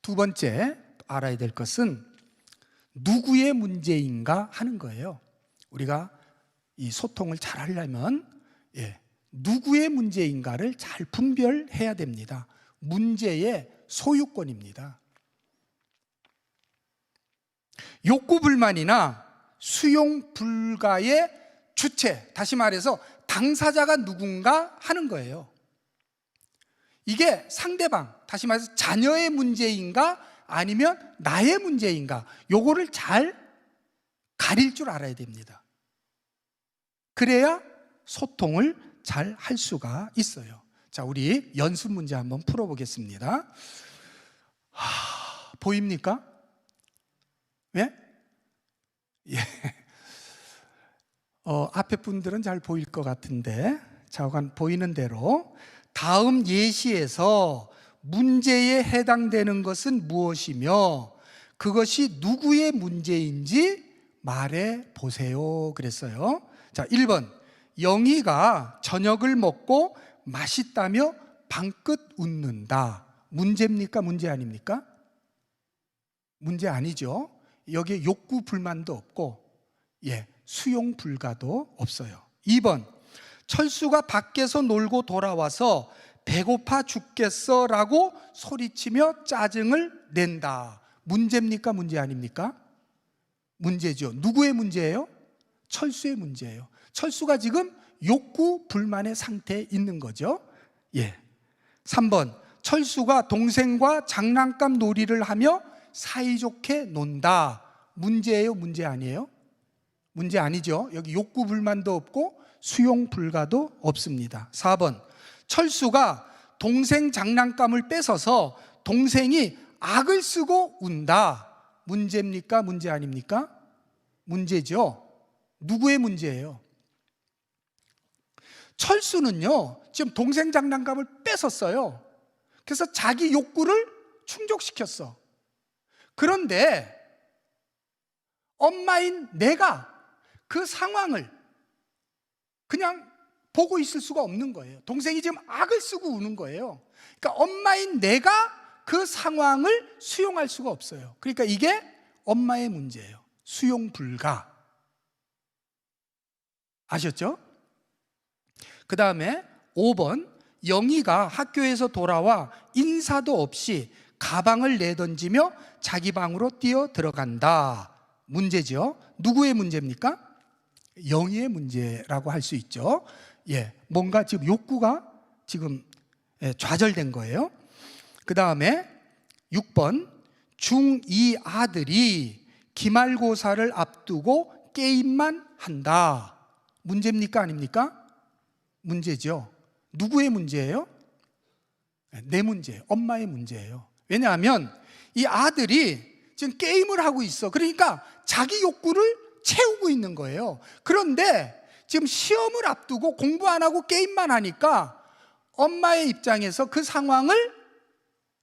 두 번째 알아야 될 것은 누구의 문제인가 하는 거예요. 우리가 이 소통을 잘 하려면 누구의 문제인가를 잘 분별해야 됩니다. 문제의 소유권입니다. 욕구 불만이나 수용 불가의 주체, 다시 말해서 당사자가 누군가 하는 거예요. 이게 상대방, 다시 말해서 자녀의 문제인가 아니면 나의 문제인가, 요거를 잘 가릴 줄 알아야 됩니다. 그래야 소통을 잘 할 수가 있어요. 자, 우리 연습 문제 한번 풀어보겠습니다. 보입니까? 예? 예. 앞에 분들은 잘 보일 것 같은데, 좌우간 보이는 대로 다음 예시에서 문제에 해당되는 것은 무엇이며 그것이 누구의 문제인지 말해 보세요 그랬어요. 자, 1번. 영희가 저녁을 먹고 맛있다며 방긋 웃는다. 문제입니까? 문제 아닙니까? 문제 아니죠. 여기에 욕구 불만도 없고 수용 불가도 없어요. 2번. 철수가 밖에서 놀고 돌아와서 배고파 죽겠어 라고 소리치며 짜증을 낸다. 문제입니까? 문제 아닙니까? 문제죠. 누구의 문제예요? 철수의 문제예요. 철수가 지금 욕구 불만의 상태에 있는 거죠. 3번. 철수가 동생과 장난감 놀이를 하며 사이좋게 논다. 문제예요? 문제 아니에요? 문제 아니죠. 여기 욕구 불만도 없고 수용 불가도 없습니다. 4번. 철수가 동생 장난감을 뺏어서 동생이 악을 쓰고 운다. 문제입니까? 문제 아닙니까? 문제죠. 누구의 문제예요? 철수는요, 지금 동생 장난감을 뺏었어요. 그래서 자기 욕구를 충족시켰어. 그런데 엄마인 내가 그 상황을 그냥 보고 있을 수가 없는 거예요. 동생이 지금 악을 쓰고 우는 거예요. 그러니까 엄마인 내가 그 상황을 수용할 수가 없어요. 그러니까 이게 엄마의 문제예요. 수용 불가. 아셨죠? 그 다음에 5번. 영희가 학교에서 돌아와 인사도 없이 가방을 내던지며 자기 방으로 뛰어 들어간다. 문제죠. 누구의 문제입니까? 영희의 문제라고 할 수 있죠. 뭔가 지금 욕구가 지금 좌절된 거예요. 그 다음에 6번. 중2 아들이 기말고사를 앞두고 게임만 한다. 문제입니까? 아닙니까? 문제죠. 누구의 문제예요? 내 문제예요. 엄마의 문제예요. 왜냐하면 이 아들이 지금 게임을 하고 있어. 그러니까 자기 욕구를 채우고 있는 거예요. 그런데 지금 시험을 앞두고 공부 안 하고 게임만 하니까 엄마의 입장에서 그 상황을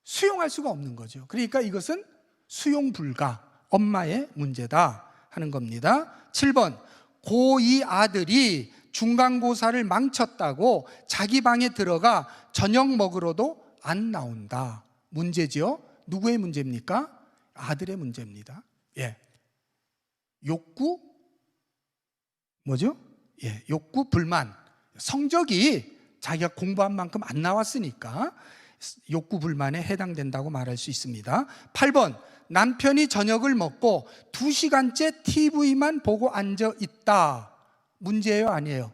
수용할 수가 없는 거죠. 그러니까 이것은 수용 불가, 엄마의 문제다 하는 겁니다. 7번. 고2 아들이 중간고사를 망쳤다고 자기 방에 들어가 저녁 먹으러도 안 나온다. 문제죠. 누구의 문제입니까? 아들의 문제입니다. 욕구 뭐죠? 욕구 불만. 성적이 자기가 공부한 만큼 안 나왔으니까 욕구 불만에 해당된다고 말할 수 있습니다. 8번. 남편이 저녁을 먹고 2시간째 TV만 보고 앉아 있다. 문제예요? 아니에요?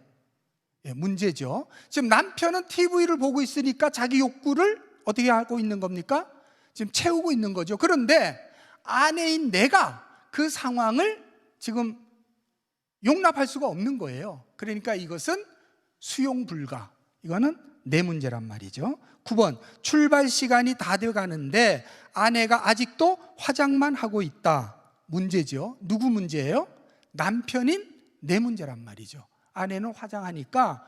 문제죠. 지금 남편은 TV를 보고 있으니까 자기 욕구를 어떻게 하고 있는 겁니까? 지금 채우고 있는 거죠. 그런데 아내인 내가 그 상황을 지금 용납할 수가 없는 거예요. 그러니까 이것은 수용 불가. 이거는 내 문제란 말이죠. 9번. 출발 시간이 다 돼가는데 아내가 아직도 화장만 하고 있다. 문제죠. 누구 문제예요? 남편인 내 문제란 말이죠. 아내는 화장하니까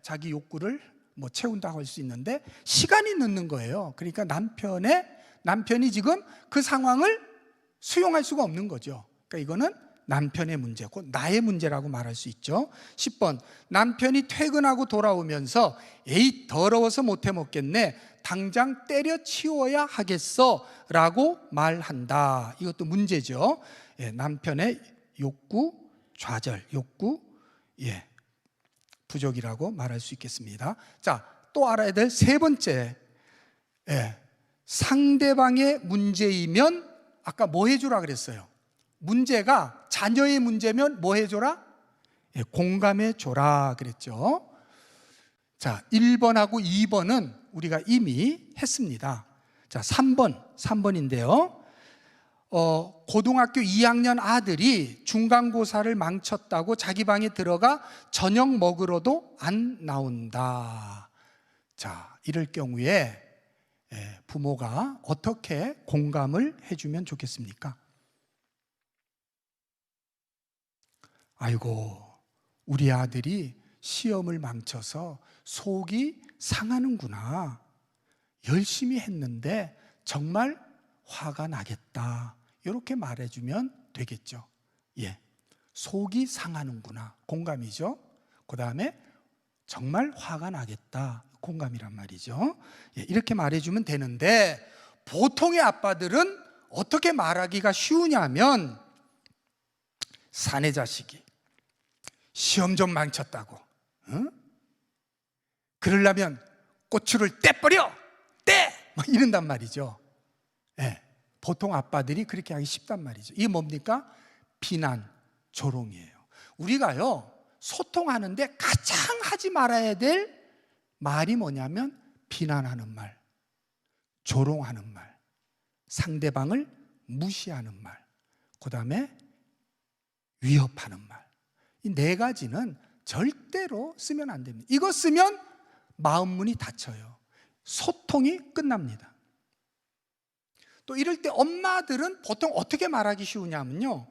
자기 욕구를 뭐 채운다고 할 수 있는데 시간이 늦는 거예요. 그러니까 남편이 지금 그 상황을 수용할 수가 없는 거죠. 그러니까 이거는 남편의 문제고 나의 문제라고 말할 수 있죠. 10번, 남편이 퇴근하고 돌아오면서 에이 더러워서 못해 먹겠네, 당장 때려치워야 하겠어 라고 말한다. 이것도 문제죠. 남편의 욕구 좌절, 욕구 부족이라고 말할 수 있겠습니다. 자, 또 알아야 될 세 번째, 상대방의 문제이면 아까 뭐 해주라 그랬어요? 문제가 자녀의 문제면 뭐 해줘라? 공감해줘라 그랬죠. 자, 1번하고 2번은 우리가 이미 했습니다. 자, 3번인데요. 고등학교 2학년 아들이 중간고사를 망쳤다고 자기 방에 들어가 저녁 먹으러도 안 나온다. 자, 이럴 경우에 부모가 어떻게 공감을 해주면 좋겠습니까? 아이고, 우리 아들이 시험을 망쳐서 속이 상하는구나. 열심히 했는데 정말 화가 나겠다. 이렇게 말해주면 되겠죠. 속이 상하는구나. 공감이죠. 그 다음에 정말 화가 나겠다. 공감이란 말이죠. 이렇게 말해주면 되는데 보통의 아빠들은 어떻게 말하기가 쉬우냐면 사내 자식이 시험 좀 망쳤다고, 그러려면 고추를 떼버려! 떼! 뭐 이런단 말이죠. 보통 아빠들이 그렇게 하기 쉽단 말이죠. 이게 뭡니까? 비난, 조롱이에요. 우리가요, 소통하는데 가장 하지 말아야 될 말이 뭐냐면 비난하는 말, 조롱하는 말, 상대방을 무시하는 말, 그 다음에 위협하는 말. 이 네 가지는 절대로 쓰면 안 됩니다. 이거 쓰면 마음문이 닫혀요. 소통이 끝납니다. 또 이럴 때 엄마들은 보통 어떻게 말하기 쉬우냐면요,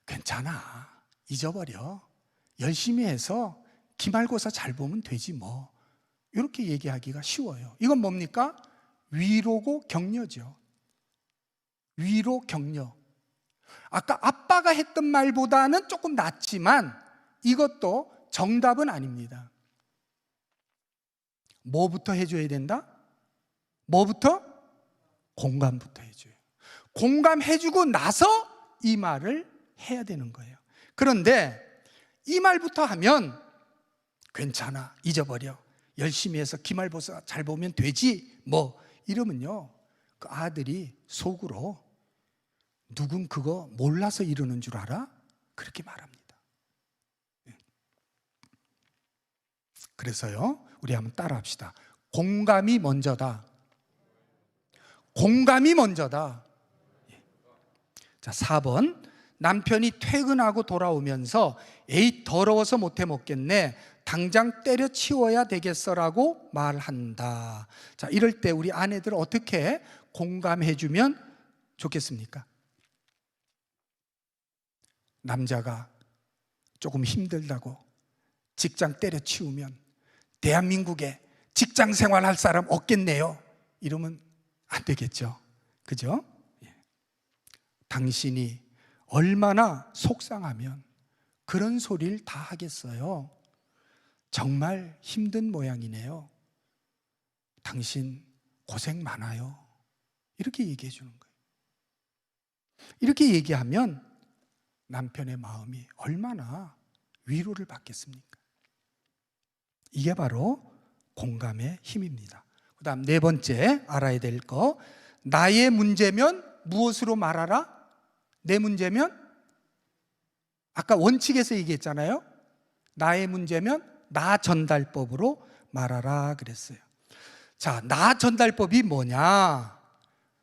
괜찮아, 잊어버려, 열심히 해서 기말고사 잘 보면 되지 뭐, 이렇게 얘기하기가 쉬워요. 이건 뭡니까? 위로고 격려죠. 위로, 격려. 아까 아빠가 했던 말보다는 조금 낫지만 이것도 정답은 아닙니다. 뭐부터 해줘야 된다? 뭐부터? 공감부터 해줘요. 공감해주고 나서 이 말을 해야 되는 거예요. 그런데 이 말부터 하면 괜찮아, 잊어버려, 열심히 해서 기말고사 잘 보면 되지 뭐 이러면요, 그 아들이 속으로 누군 그거 몰라서 이러는 줄 알아? 그렇게 말합니다. 그래서요, 우리 한번 따라합시다. 공감이 먼저다. 공감이 먼저다. 자, 4번. 남편이 퇴근하고 돌아오면서 에이 더러워서 못해 먹겠네, 당장 때려치워야 되겠어라고 말한다. 자, 이럴 때 우리 아내들 어떻게 공감해주면 좋겠습니까? 남자가 조금 힘들다고 직장 때려치우면 대한민국에 직장 생활할 사람 없겠네요, 이러면 안 되겠죠. 그죠? 당신이 얼마나 속상하면 그런 소리를 다 하겠어요. 정말 힘든 모양이네요. 당신 고생 많아요. 이렇게 얘기해 주는 거예요. 이렇게 얘기하면 남편의 마음이 얼마나 위로를 받겠습니까? 이게 바로 공감의 힘입니다. 그 다음 네 번째 알아야 될 거, 나의 문제면 무엇으로 말하라? 내 문제면? 아까 원칙에서 얘기했잖아요. 나의 문제면 나 전달법으로 말하라 그랬어요. 자, 나 전달법이 뭐냐?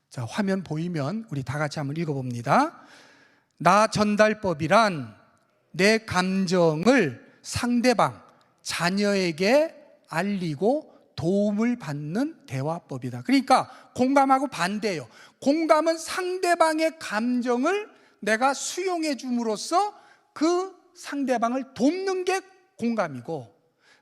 자, 화면 보이면 우리 다 같이 한번 읽어봅니다. 나 전달법이란 내 감정을 상대방, 자녀에게 알리고 도움을 받는 대화법이다. 그러니까 공감하고 반대예요. 공감은 상대방의 감정을 내가 수용해 줌으로써 그 상대방을 돕는 게 공감이고,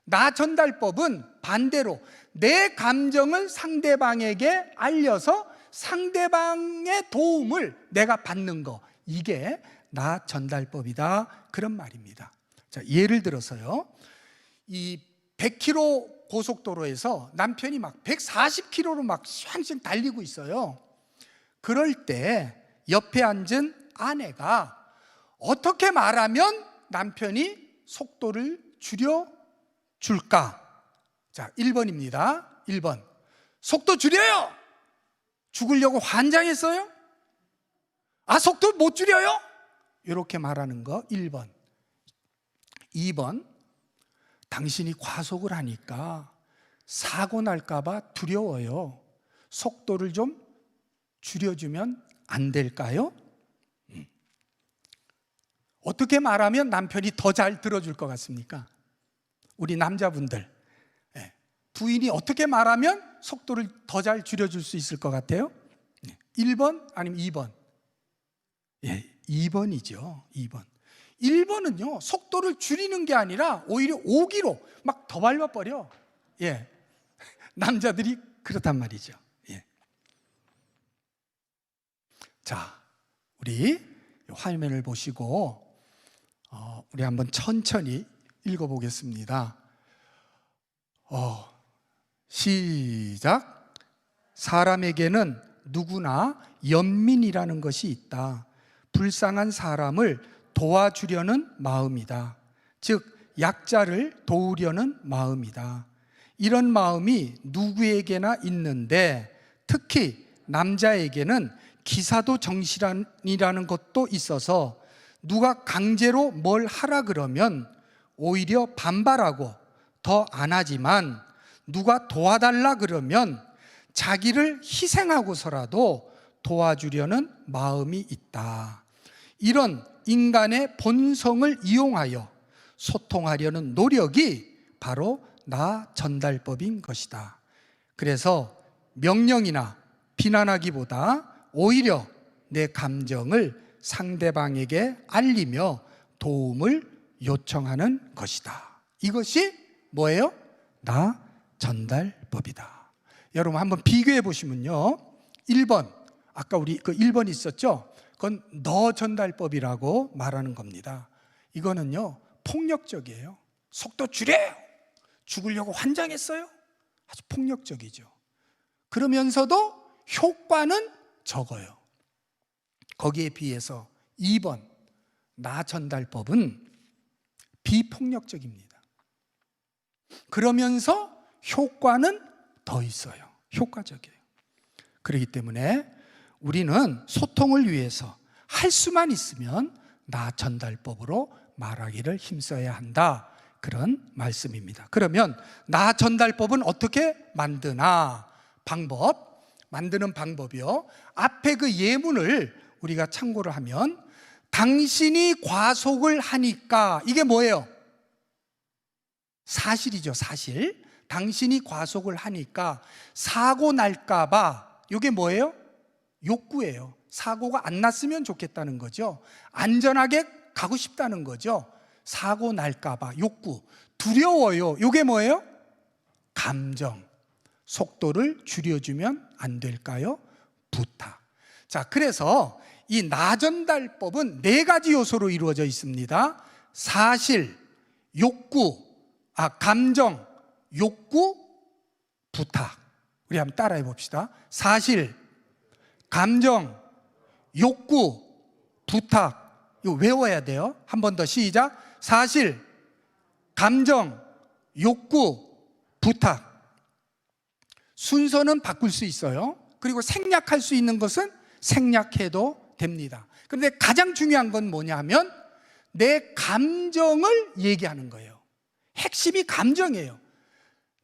나 전달법은 반대로 내 감정을 상대방에게 알려서 상대방의 도움을 내가 받는 거, 이게 나 전달법이다, 그런 말입니다. 자, 예를 들어서요, 이 100km 고속도로에서 남편이 막 140km로 막 쉔쉔 달리고 있어요. 그럴 때 옆에 앉은 아내가 어떻게 말하면 남편이 속도를 줄여 줄까? 자, 1번입니다. 1번. 속도 줄여요! 죽으려고 환장했어요? 아, 속도 못 줄여요? 이렇게 말하는 거 1번. 2번. 당신이 과속을 하니까 사고 날까봐 두려워요. 속도를 좀 줄여주면 안 될까요? 어떻게 말하면 남편이 더 잘 들어줄 것 같습니까? 우리 남자분들, 부인이 어떻게 말하면 속도를 더 잘 줄여줄 수 있을 것 같아요? 1번 아니면 2번? 2번이죠. 2번. 1번은요, 속도를 줄이는 게 아니라 오히려 5기로 막 더 밟아버려. 남자들이 그렇단 말이죠. 자, 우리 화면을 보시고 우리 한번 천천히 읽어보겠습니다. 시작. 사람에게는 누구나 연민이라는 것이 있다. 불쌍한 사람을 도와주려는 마음이다. 즉 약자를 도우려는 마음이다. 이런 마음이 누구에게나 있는데 특히 남자에게는 기사도 정신이라는 것도 있어서 누가 강제로 뭘 하라 그러면 오히려 반발하고 더 안 하지만 누가 도와달라 그러면 자기를 희생하고서라도 도와주려는 마음이 있다. 이런 인간의 본성을 이용하여 소통하려는 노력이 바로 나 전달법인 것이다. 그래서 명령이나 비난하기보다 오히려 내 감정을 상대방에게 알리며 도움을 요청하는 것이다. 이것이 뭐예요? 나 전달법이다. 여러분 한번 비교해 보시면요, 1번, 아까 우리 그 1번 있었죠? 그건 너 전달법이라고 말하는 겁니다. 이거는요 폭력적이에요. 속도 줄여요. 죽으려고 환장했어요. 아주 폭력적이죠. 그러면서도 효과는 적어요. 거기에 비해서 2번 나 전달법은 비폭력적입니다. 그러면서 효과는 더 있어요. 효과적이에요. 그렇기 때문에 우리는 소통을 위해서 할 수만 있으면 나 전달법으로 말하기를 힘써야 한다, 그런 말씀입니다. 그러면 나 전달법은 어떻게 만드나? 만드는 방법이요, 앞에 그 예문을 우리가 참고를 하면 당신이 과속을 하니까, 이게 뭐예요? 사실이죠. 사실. 당신이 과속을 하니까 사고 날까 봐, 이게 뭐예요? 욕구예요. 사고가 안 났으면 좋겠다는 거죠. 안전하게 가고 싶다는 거죠. 사고 날까 봐 욕구. 두려워요. 이게 뭐예요? 감정. 속도를 줄여주면 안 될까요? 부탁. 자, 그래서 이 나전달법은 4가지 요소로 이루어져 있습니다. 사실, 욕구, 감정, 욕구, 부탁. 우리 한번 따라해 봅시다. 사실, 감정, 욕구, 부탁. 이거 외워야 돼요. 한 번 더 시작. 사실, 감정, 욕구, 부탁. 순서는 바꿀 수 있어요. 그리고 생략할 수 있는 것은 생략해도 됩니다. 그런데 가장 중요한 건 뭐냐면 내 감정을 얘기하는 거예요. 핵심이 감정이에요.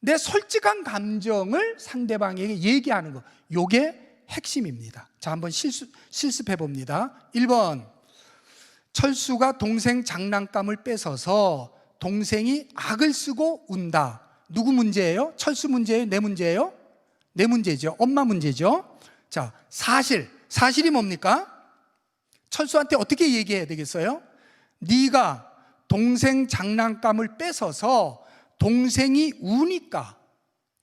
내 솔직한 감정을 상대방에게 얘기하는 거, 이게 핵심입니다. 자, 한번 실습해 봅니다. 1번, 철수가 동생 장난감을 뺏어서 동생이 악을 쓰고 운다. 누구 문제예요? 철수 문제예요? 내 문제예요? 내 문제죠. 엄마 문제죠. 자, 사실이 뭡니까? 철수한테 어떻게 얘기해야 되겠어요? 네가 동생 장난감을 뺏어서 동생이 우니까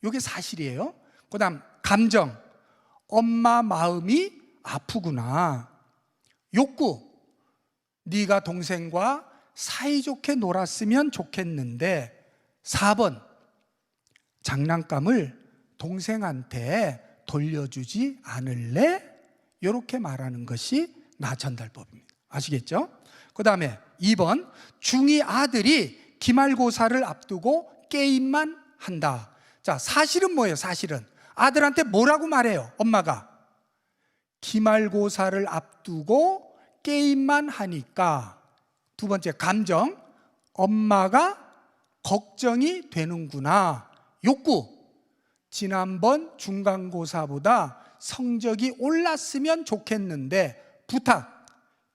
이게 사실이에요. 그 다음 감정, 엄마 마음이 아프구나. 욕구, 네가 동생과 사이좋게 놀았으면 좋겠는데. 4번, 장난감을 동생한테 돌려주지 않을래? 이렇게 말하는 것이 나전달법입니다. 아시겠죠? 그 다음에 2번, 중2 아들이 기말고사를 앞두고 게임만 한다. 자, 사실은 뭐예요? 사실은 아들한테 뭐라고 말해요? 엄마가 기말고사를 앞두고 게임만 하니까. 두 번째, 감정, 엄마가 걱정이 되는구나. 욕구, 지난번 중간고사보다 성적이 올랐으면 좋겠는데. 부탁,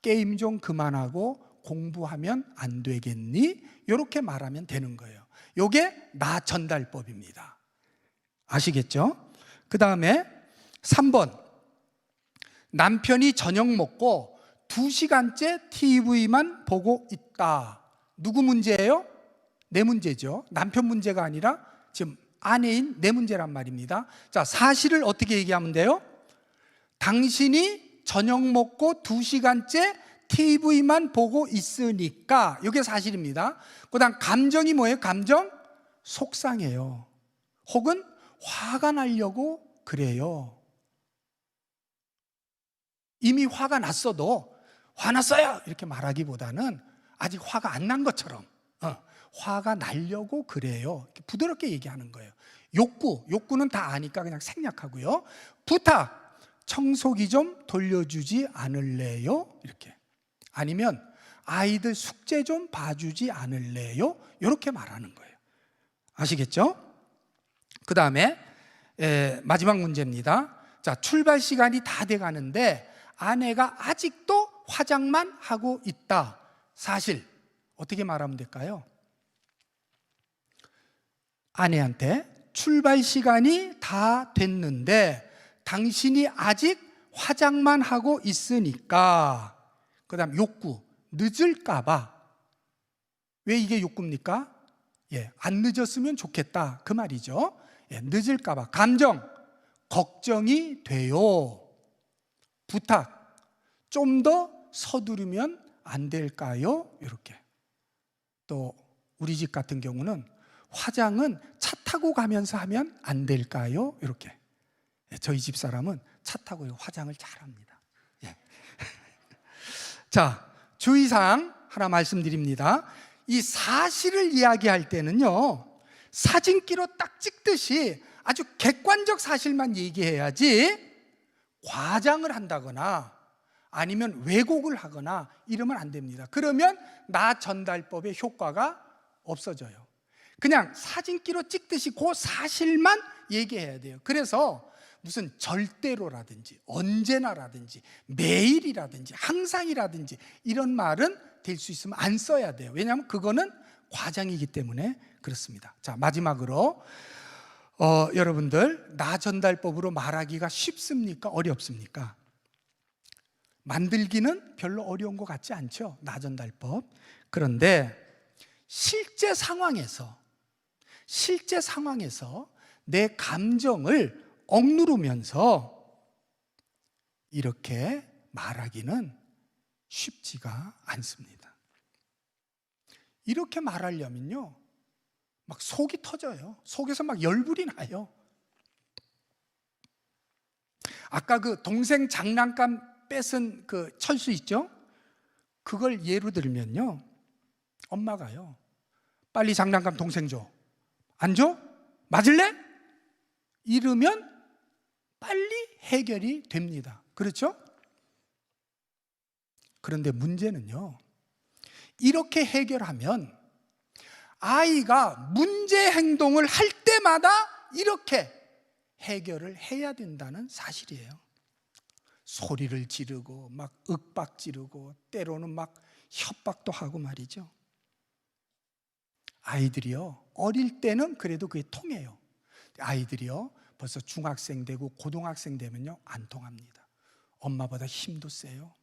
게임 좀 그만하고 공부하면 안 되겠니? 이렇게 말하면 되는 거예요. 이게 나전달법입니다. 아시겠죠? 그 다음에 3번, 남편이 저녁 먹고 2시간째 TV만 보고 있다. 누구 문제예요? 내 문제죠. 남편 문제가 아니라 지금 아내인 내 문제란 말입니다. 자, 사실을 어떻게 얘기하면 돼요? 당신이 저녁 먹고 2시간째 TV만 보고 있으니까. 이게 사실입니다. 그 다음 감정이 뭐예요? 감정? 속상해요. 혹은 화가 나려고 그래요. 이미 화가 났어도 화났어요 이렇게 말하기보다는 아직 화가 안 난 것처럼 화가 나려고 그래요. 이렇게 부드럽게 얘기하는 거예요. 욕구는 다 아니까 그냥 생략하고요. 부탁, 청소기 좀 돌려주지 않을래요? 이렇게. 아니면 아이들 숙제 좀 봐주지 않을래요? 이렇게 말하는 거예요. 아시겠죠? 그 다음에 마지막 문제입니다. 자, 출발 시간이 다 돼가는데 아내가 아직도 화장만 하고 있다. 사실 어떻게 말하면 될까요? 아내한테 출발 시간이 다 됐는데 당신이 아직 화장만 하고 있으니까. 그 다음 욕구, 늦을까봐. 왜 이게 욕구입니까? 안 늦었으면 좋겠다 그 말이죠. 늦을까봐. 감정, 걱정이 돼요. 부탁, 좀 더 서두르면 안 될까요? 이렇게. 또 우리 집 같은 경우는 화장은 차 타고 가면서 하면 안 될까요? 이렇게. 저희 집 사람은 차 타고 화장을 잘합니다. 자, 주의사항 하나 말씀드립니다. 이 사실을 이야기할 때는요, 사진기로 딱 찍듯이 아주 객관적 사실만 얘기해야지 과장을 한다거나 아니면 왜곡을 하거나 이러면 안 됩니다. 그러면 나전달법의 효과가 없어져요. 그냥 사진기로 찍듯이 그 사실만 얘기해야 돼요. 그래서 무슨 절대로라든지 언제나라든지 매일이라든지 항상이라든지 이런 말은 될 수 있으면 안 써야 돼요. 왜냐하면 그거는 과장이기 때문에 그렇습니다. 자, 마지막으로 여러분들 나전달법으로 말하기가 쉽습니까? 어렵습니까? 만들기는 별로 어려운 것 같지 않죠? 나전달법. 그런데 실제 상황에서 내 감정을 억누르면서 이렇게 말하기는 쉽지가 않습니다. 이렇게 말하려면요, 막 속이 터져요. 속에서 막 열불이 나요. 아까 그 동생 장난감 뺏은 그 철수 있죠? 그걸 예로 들면요, 엄마가요, 빨리 장난감 동생 줘. 안 줘? 맞을래? 이러면 빨리 해결이 됩니다. 그렇죠? 그런데 문제는요, 이렇게 해결하면 아이가 문제 행동을 할 때마다 이렇게 해결을 해야 된다는 사실이에요. 소리를 지르고 막 윽박 지르고 때로는 막 협박도 하고 말이죠. 아이들이요, 어릴 때는 그래도 그게 통해요. 아이들이요, 벌써 중학생 되고 고등학생 되면요, 안 통합니다. 엄마보다 힘도 세요.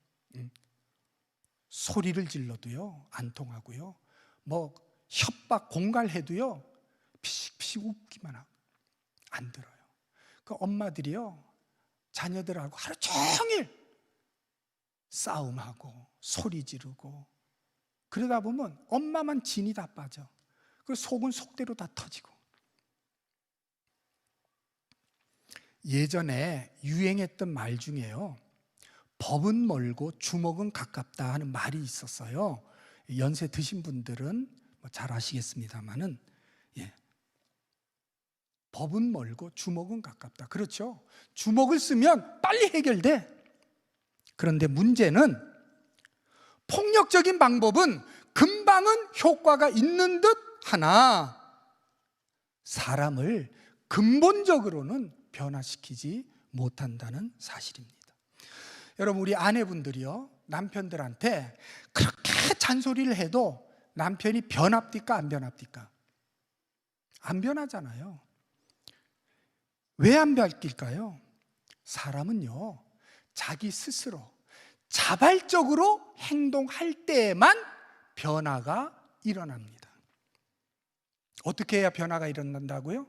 소리를 질러도요 안 통하고요, 뭐 협박 공갈해도요 웃기만 하고 안 들어요. 그 엄마들이요, 자녀들하고 하루 종일 싸움하고 소리 지르고 그러다 보면 엄마만 진이 다 빠져. 그 속은 속대로 다 터지고. 예전에 유행했던 말 중에요, 법은 멀고 주먹은 가깝다 하는 말이 있었어요. 연세 드신 분들은 잘 아시겠습니다만은, 예. 법은 멀고 주먹은 가깝다. 그렇죠. 주먹을 쓰면 빨리 해결돼. 그런데 문제는 폭력적인 방법은 금방은 효과가 있는 듯 하나 사람을 근본적으로는 변화시키지 못한다는 사실입니다. 여러분, 우리 아내분들이요, 남편들한테 그렇게 잔소리를 해도 남편이 변합니까? 안 변합니까? 안 변하잖아요. 왜 안 바뀔까요? 사람은요, 자기 스스로 자발적으로 행동할 때에만 변화가 일어납니다. 어떻게 해야 변화가 일어난다고요?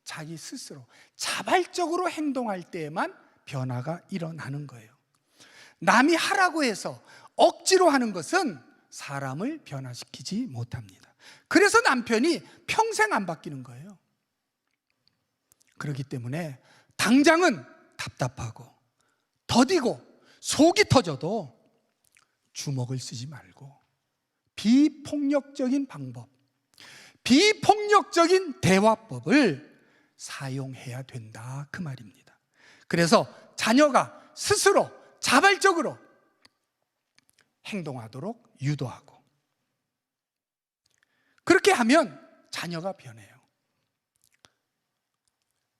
자기 스스로 자발적으로 행동할 때에만 변화가 일어나는 거예요. 남이 하라고 해서 억지로 하는 것은 사람을 변화시키지 못합니다. 그래서 남편이 평생 안 바뀌는 거예요. 그렇기 때문에 당장은 답답하고 더디고 속이 터져도 주먹을 쓰지 말고 비폭력적인 방법, 비폭력적인 대화법을 사용해야 된다, 그 말입니다. 그래서 자녀가 스스로 자발적으로 행동하도록 유도하고, 그렇게 하면 자녀가 변해요.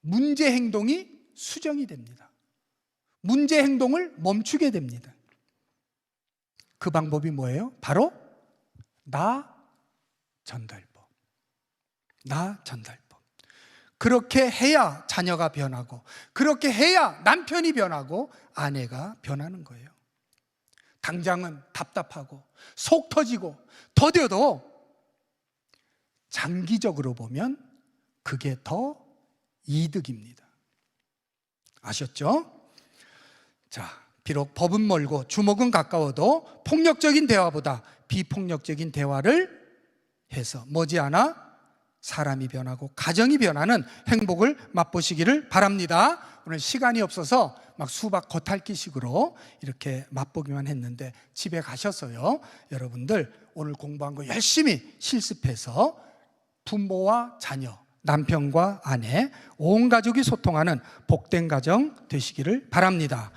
문제 행동이 수정이 됩니다. 문제 행동을 멈추게 됩니다. 그 방법이 뭐예요? 바로 나 전달법. 나 전달법. 그렇게 해야 자녀가 변하고, 그렇게 해야 남편이 변하고 아내가 변하는 거예요. 당장은 답답하고 속 터지고 더뎌도 장기적으로 보면 그게 더 이득입니다. 아셨죠? 자, 비록 법은 멀고 주먹은 가까워도 폭력적인 대화보다 비폭력적인 대화를 해서 머지않아 사람이 변하고 가정이 변하는 행복을 맛보시기를 바랍니다. 오늘 시간이 없어서 막 수박 겉핥기식으로 이렇게 맛보기만 했는데 집에 가셔서요, 여러분들 오늘 공부한 거 열심히 실습해서 부모와 자녀, 남편과 아내, 온 가족이 소통하는 복된 가정 되시기를 바랍니다.